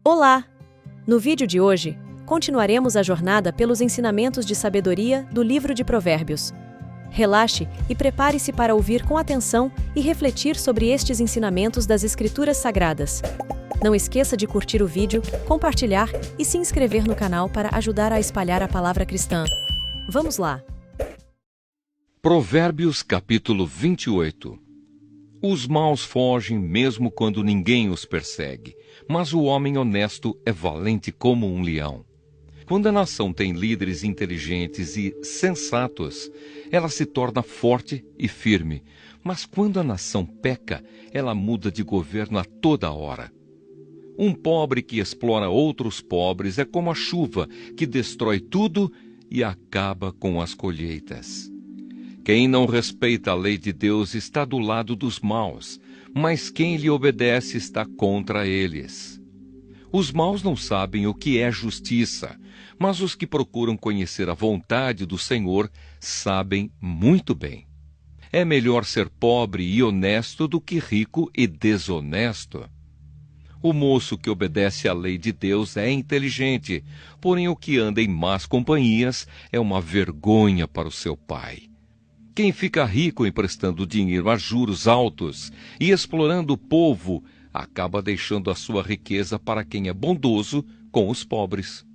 Olá! No vídeo de hoje, continuaremos a jornada pelos ensinamentos de sabedoria do livro de Provérbios. Relaxe e prepare-se para ouvir com atenção e refletir sobre estes ensinamentos das Escrituras Sagradas. Não esqueça de curtir o vídeo, compartilhar e se inscrever no canal para ajudar a espalhar a palavra cristã. Vamos lá! Provérbios capítulo 28. Os maus fogem mesmo quando ninguém os persegue, mas o homem honesto é valente como um leão. Quando a nação tem líderes inteligentes e sensatos, ela se torna forte e firme, mas quando a nação peca, ela muda de governo a toda hora. Um pobre que explora outros pobres é como a chuva que destrói tudo e acaba com as colheitas. Quem não respeita a lei de Deus está do lado dos maus, mas quem lhe obedece está contra eles. Os maus não sabem o que é justiça, mas os que procuram conhecer a vontade do Senhor sabem muito bem. É melhor ser pobre e honesto do que rico e desonesto. O moço que obedece à lei de Deus é inteligente, porém o que anda em más companhias é uma vergonha para o seu pai. Quem fica rico emprestando dinheiro a juros altos e explorando o povo, acaba deixando a sua riqueza para quem é bondoso com os pobres.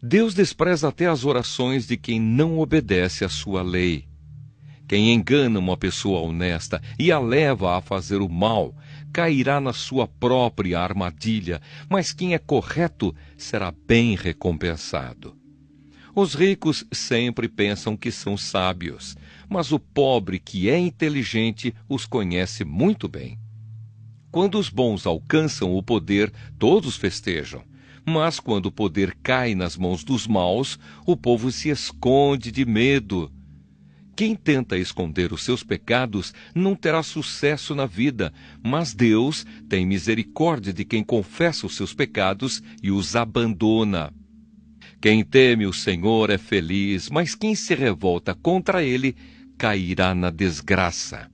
Deus despreza até as orações de quem não obedece à sua lei. Quem engana uma pessoa honesta e a leva a fazer o mal, cairá na sua própria armadilha, mas quem é correto será bem recompensado. Os ricos sempre pensam que são sábios, mas o pobre que é inteligente os conhece muito bem. Quando os bons alcançam o poder, todos festejam, mas quando o poder cai nas mãos dos maus, o povo se esconde de medo. Quem tenta esconder os seus pecados não terá sucesso na vida, mas Deus tem misericórdia de quem confessa os seus pecados e os abandona. Quem teme o Senhor é feliz, mas quem se revolta contra ele cairá na desgraça.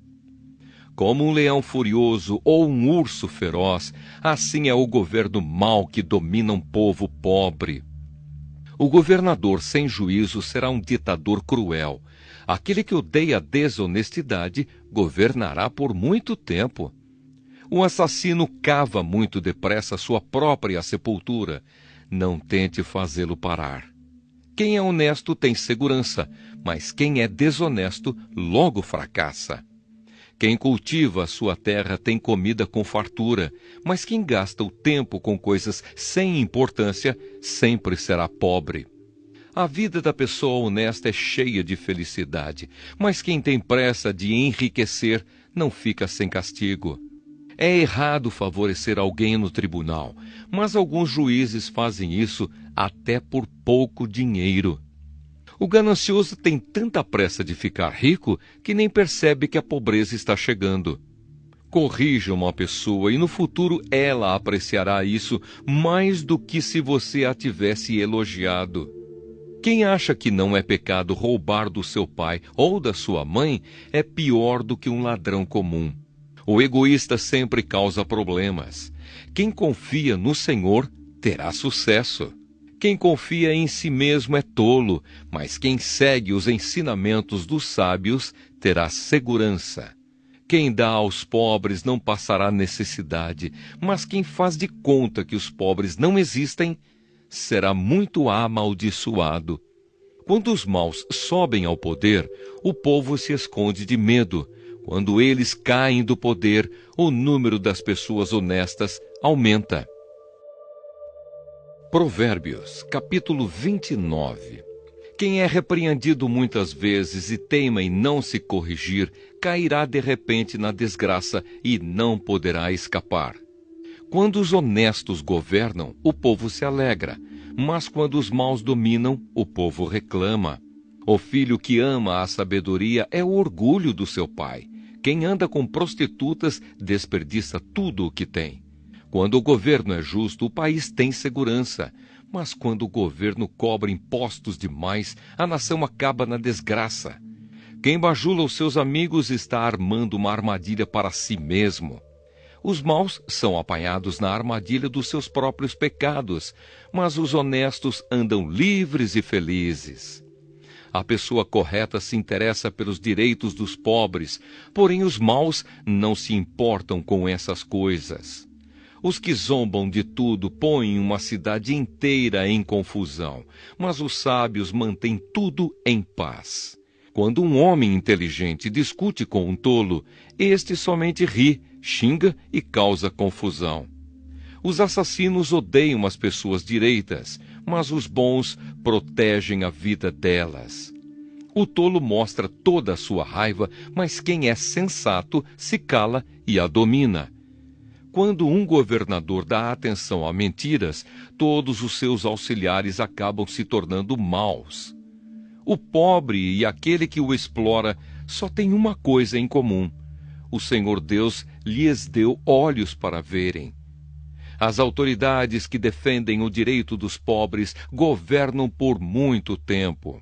Como um leão furioso ou um urso feroz, assim é o governo mau que domina um povo pobre. O governador sem juízo será um ditador cruel. Aquele que odeia a desonestidade governará por muito tempo. O assassino cava muito depressa sua própria sepultura. Não tente fazê-lo parar. Quem é honesto tem segurança, mas quem é desonesto logo fracassa. Quem cultiva a sua terra tem comida com fartura, mas quem gasta o tempo com coisas sem importância sempre será pobre. A vida da pessoa honesta é cheia de felicidade, mas quem tem pressa de enriquecer não fica sem castigo. É errado favorecer alguém no tribunal, mas alguns juízes fazem isso até por pouco dinheiro. O ganancioso tem tanta pressa de ficar rico que nem percebe que a pobreza está chegando. Corrija uma pessoa e no futuro ela apreciará isso mais do que se você a tivesse elogiado. Quem acha que não é pecado roubar do seu pai ou da sua mãe é pior do que um ladrão comum. O egoísta sempre causa problemas. Quem confia no Senhor terá sucesso. Quem confia em si mesmo é tolo, mas quem segue os ensinamentos dos sábios terá segurança. Quem dá aos pobres não passará necessidade, mas quem faz de conta que os pobres não existem será muito amaldiçoado. Quando os maus sobem ao poder, o povo se esconde de medo. Quando eles caem do poder, o número das pessoas honestas aumenta. Provérbios, capítulo 29. Quem é repreendido muitas vezes e teima em não se corrigir, cairá de repente na desgraça e não poderá escapar. Quando os honestos governam, o povo se alegra, mas quando os maus dominam, o povo reclama. O filho que ama a sabedoria é o orgulho do seu pai. Quem anda com prostitutas desperdiça tudo o que tem. Quando o governo é justo, o país tem segurança. Mas quando o governo cobra impostos demais, a nação acaba na desgraça. Quem bajula os seus amigos está armando uma armadilha para si mesmo. Os maus são apanhados na armadilha dos seus próprios pecados, mas os honestos andam livres e felizes. A pessoa correta se interessa pelos direitos dos pobres, porém os maus não se importam com essas coisas. Os que zombam de tudo põem uma cidade inteira em confusão, mas os sábios mantêm tudo em paz. Quando um homem inteligente discute com um tolo, este somente ri, xinga e causa confusão. Os assassinos odeiam as pessoas direitas, mas os bons protegem a vida delas. O tolo mostra toda a sua raiva, mas quem é sensato se cala e a domina. Quando um governador dá atenção a mentiras, todos os seus auxiliares acabam se tornando maus. O pobre e aquele que o explora só têm uma coisa em comum: o Senhor Deus lhes deu olhos para verem. As autoridades que defendem o direito dos pobres governam por muito tempo.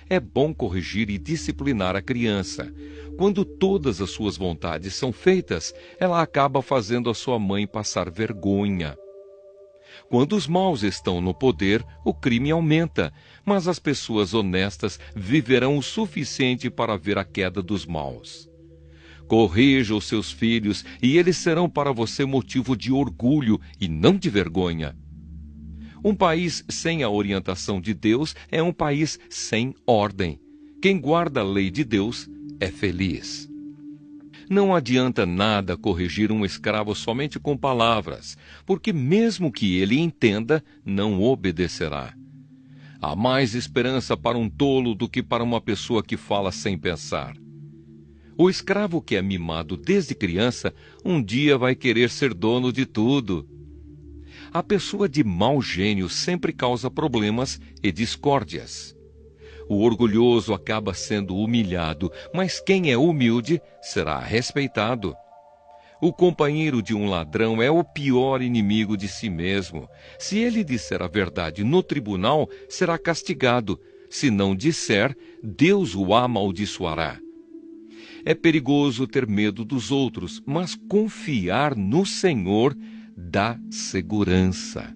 É bom corrigir e disciplinar a criança. Quando todas as suas vontades são feitas, ela acaba fazendo a sua mãe passar vergonha. Quando os maus estão no poder, o crime aumenta, mas as pessoas honestas viverão o suficiente para ver a queda dos maus. Corrija os seus filhos e eles serão para você motivo de orgulho e não de vergonha. Um país sem a orientação de Deus é um país sem ordem. Quem guarda a lei de Deus é feliz. Não adianta nada corrigir um escravo somente com palavras, porque mesmo que ele entenda, não obedecerá. Há mais esperança para um tolo do que para uma pessoa que fala sem pensar. O escravo que é mimado desde criança, um dia vai querer ser dono de tudo. A pessoa de mau gênio sempre causa problemas e discórdias. O orgulhoso acaba sendo humilhado, mas quem é humilde será respeitado. O companheiro de um ladrão é o pior inimigo de si mesmo. Se ele disser a verdade no tribunal, será castigado. Se não disser, Deus o amaldiçoará. É perigoso ter medo dos outros, mas confiar no Senhor dá segurança.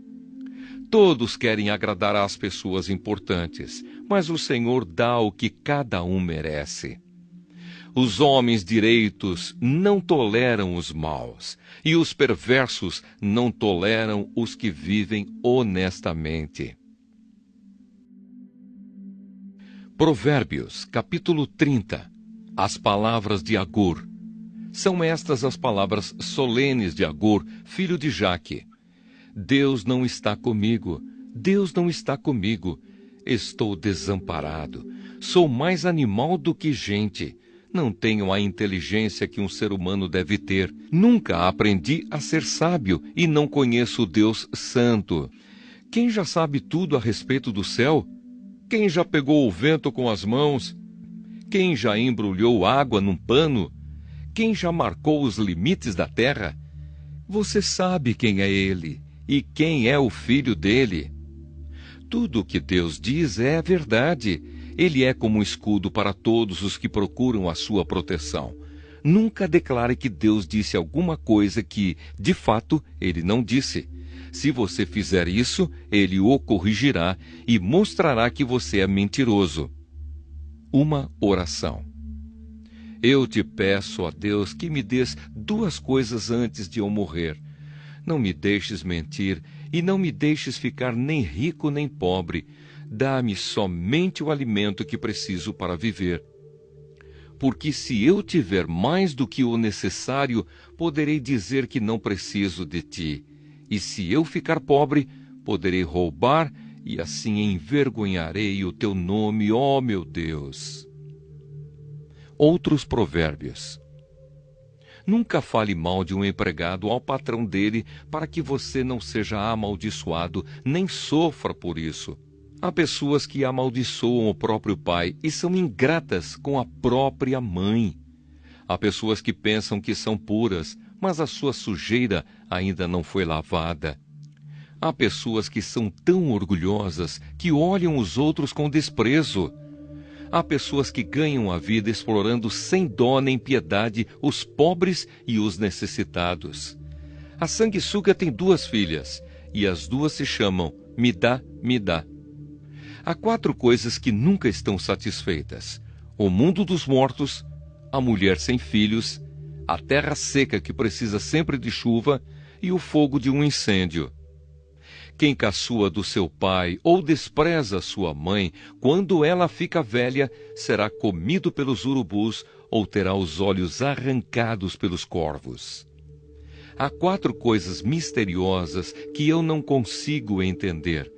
Todos querem agradar às pessoas importantes, mas o Senhor dá o que cada um merece. Os homens direitos não toleram os maus, e os perversos não toleram os que vivem honestamente. Provérbios, capítulo 30. As palavras de Agur. São estas as palavras solenes de Agur, filho de Jaque. Deus não está comigo, Deus não está comigo. Estou desamparado, sou mais animal do que gente. Não tenho a inteligência que um ser humano deve ter. Nunca aprendi a ser sábio e não conheço o Deus Santo. Quem já sabe tudo a respeito do céu? Quem já pegou o vento com as mãos? Quem já embrulhou água num pano? Quem já marcou os limites da terra? Você sabe quem é ele e quem é o filho dele. Tudo o que Deus diz é verdade. Ele é como um escudo para todos os que procuram a sua proteção. Nunca declare que Deus disse alguma coisa que, de fato, ele não disse. Se você fizer isso, ele o corrigirá e mostrará que você é mentiroso. Uma oração. Eu te peço, ó Deus, que me dês duas coisas antes de eu morrer. Não me deixes mentir e não me deixes ficar nem rico nem pobre. Dá-me somente o alimento que preciso para viver. Porque se eu tiver mais do que o necessário, poderei dizer que não preciso de ti. E se eu ficar pobre, poderei roubar e assim envergonharei o teu nome, ó meu Deus. Outros provérbios. Nunca fale mal de um empregado ao patrão dele, para que você não seja amaldiçoado, nem sofra por isso. Há pessoas que amaldiçoam o próprio pai e são ingratas com a própria mãe. Há pessoas que pensam que são puras, mas a sua sujeira ainda não foi lavada. Há pessoas que são tão orgulhosas que olham os outros com desprezo. Há pessoas que ganham a vida explorando sem dó nem piedade os pobres e os necessitados. A sanguessuga tem 2 filhas, e as 2 se chamam Me dá, me dá. Há 4 coisas que nunca estão satisfeitas: o mundo dos mortos, a mulher sem filhos, a terra seca que precisa sempre de chuva e o fogo de um incêndio. Quem caçoa do seu pai ou despreza sua mãe, quando ela fica velha, será comido pelos urubus ou terá os olhos arrancados pelos corvos. Há 4 coisas misteriosas que eu não consigo entender: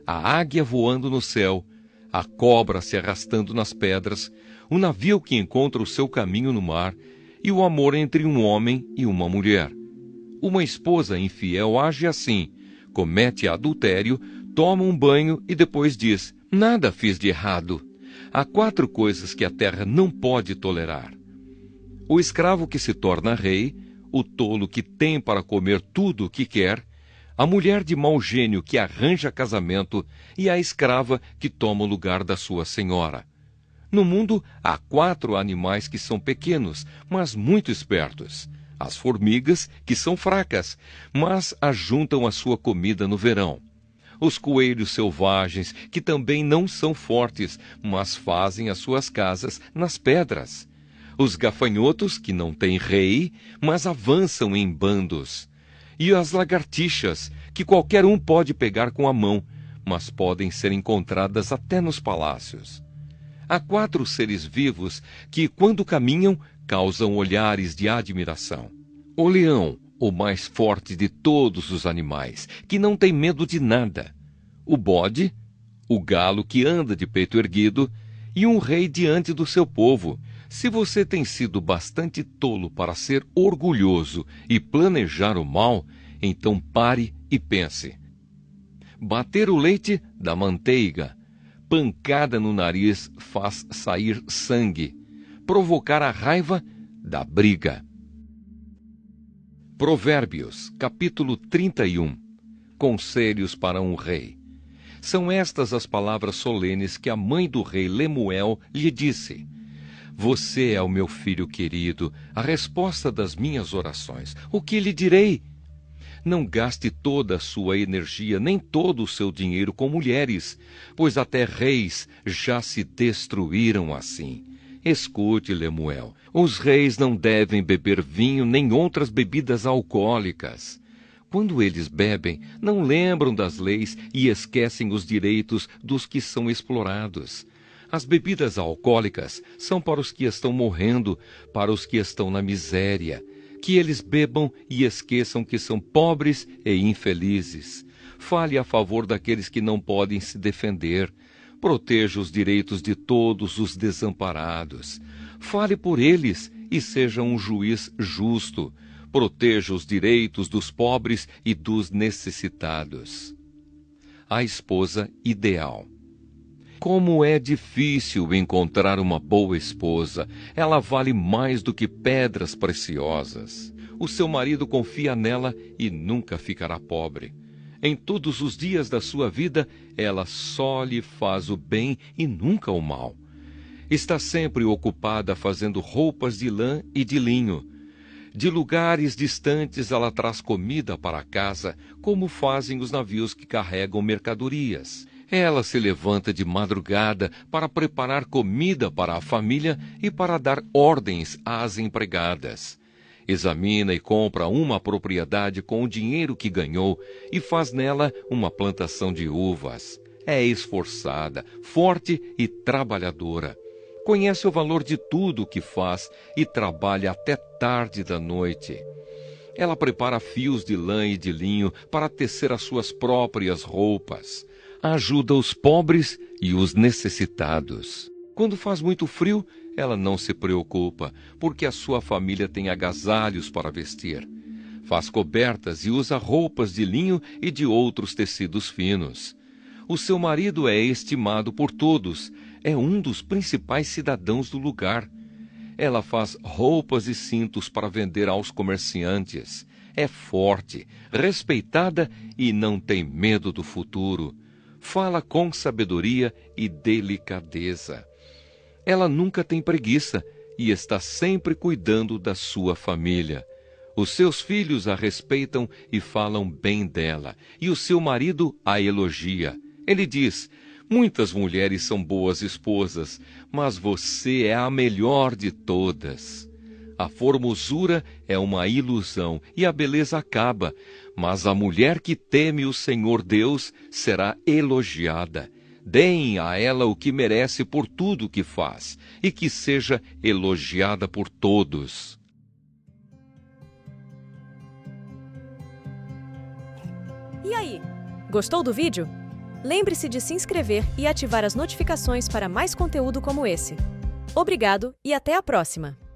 a águia voando no céu, a cobra se arrastando nas pedras, o navio que encontra o seu caminho no mar e o amor entre um homem e uma mulher. Uma esposa infiel age assim: comete adultério, toma um banho e depois diz: nada fiz de errado. Há 4 coisas que a terra não pode tolerar: o escravo que se torna rei, o tolo que tem para comer tudo o que quer, a mulher de mau gênio que arranja casamento e a escrava que toma o lugar da sua senhora. No mundo há 4 animais que são pequenos, mas muito espertos: as formigas, que são fracas, mas ajuntam a sua comida no verão; os coelhos selvagens, que também não são fortes, mas fazem as suas casas nas pedras; os gafanhotos, que não têm rei, mas avançam em bandos; e as lagartixas, que qualquer um pode pegar com a mão, mas podem ser encontradas até nos palácios. Há 4 seres vivos que, quando caminham, causam olhares de admiração: o leão, o mais forte de todos os animais, que não tem medo de nada; o bode, o galo que anda de peito erguido, e um rei diante do seu povo. Se você tem sido bastante tolo para ser orgulhoso e planejar o mal, então pare e pense. Bater o leite dá manteiga, pancada no nariz faz sair sangue, provocar a raiva dá briga. Provérbios, capítulo 31. Conselhos para um rei. São estas as palavras solenes que a mãe do rei Lemuel lhe disse: você é o meu filho querido, a resposta das minhas orações. O que lhe direi? Não gaste toda a sua energia, nem todo o seu dinheiro com mulheres, pois até reis já se destruíram assim. Escute, Lemuel, os reis não devem beber vinho nem outras bebidas alcoólicas. Quando eles bebem, não lembram das leis e esquecem os direitos dos que são explorados. As bebidas alcoólicas são para os que estão morrendo, para os que estão na miséria. Que eles bebam e esqueçam que são pobres e infelizes. Fale a favor daqueles que não podem se defender. Proteja os direitos de todos os desamparados. Fale por eles e seja um juiz justo. Proteja os direitos dos pobres e dos necessitados. A esposa ideal. Como é difícil encontrar uma boa esposa. Ela vale mais do que pedras preciosas. O seu marido confia nela e nunca ficará pobre. Em todos os dias da sua vida, ela só lhe faz o bem e nunca o mal. Está sempre ocupada fazendo roupas de lã e de linho. De lugares distantes ela traz comida para casa, como fazem os navios que carregam mercadorias. Ela se levanta de madrugada para preparar comida para a família e para dar ordens às empregadas. Examina e compra uma propriedade com o dinheiro que ganhou e faz nela uma plantação de uvas. É esforçada, forte e trabalhadora. Conhece o valor de tudo o que faz e trabalha até tarde da noite. Ela prepara fios de lã e de linho para tecer as suas próprias roupas. Ajuda os pobres e os necessitados. Quando faz muito frio, ela não se preocupa, porque a sua família tem agasalhos para vestir. Faz cobertas e usa roupas de linho e de outros tecidos finos. O seu marido é estimado por todos, é um dos principais cidadãos do lugar. Ela faz roupas e cintos para vender aos comerciantes. É forte, respeitada e não tem medo do futuro. Fala com sabedoria e delicadeza. Ela nunca tem preguiça e está sempre cuidando da sua família. Os seus filhos a respeitam e falam bem dela, e o seu marido a elogia. Ele diz: muitas mulheres são boas esposas, mas você é a melhor de todas. A formosura é uma ilusão e a beleza acaba, mas a mulher que teme o Senhor Deus será elogiada. Deem a ela o que merece por tudo que faz, e que seja elogiada por todos. E aí, gostou do vídeo? Lembre-se de se inscrever e ativar as notificações para mais conteúdo como esse. Obrigado e até a próxima!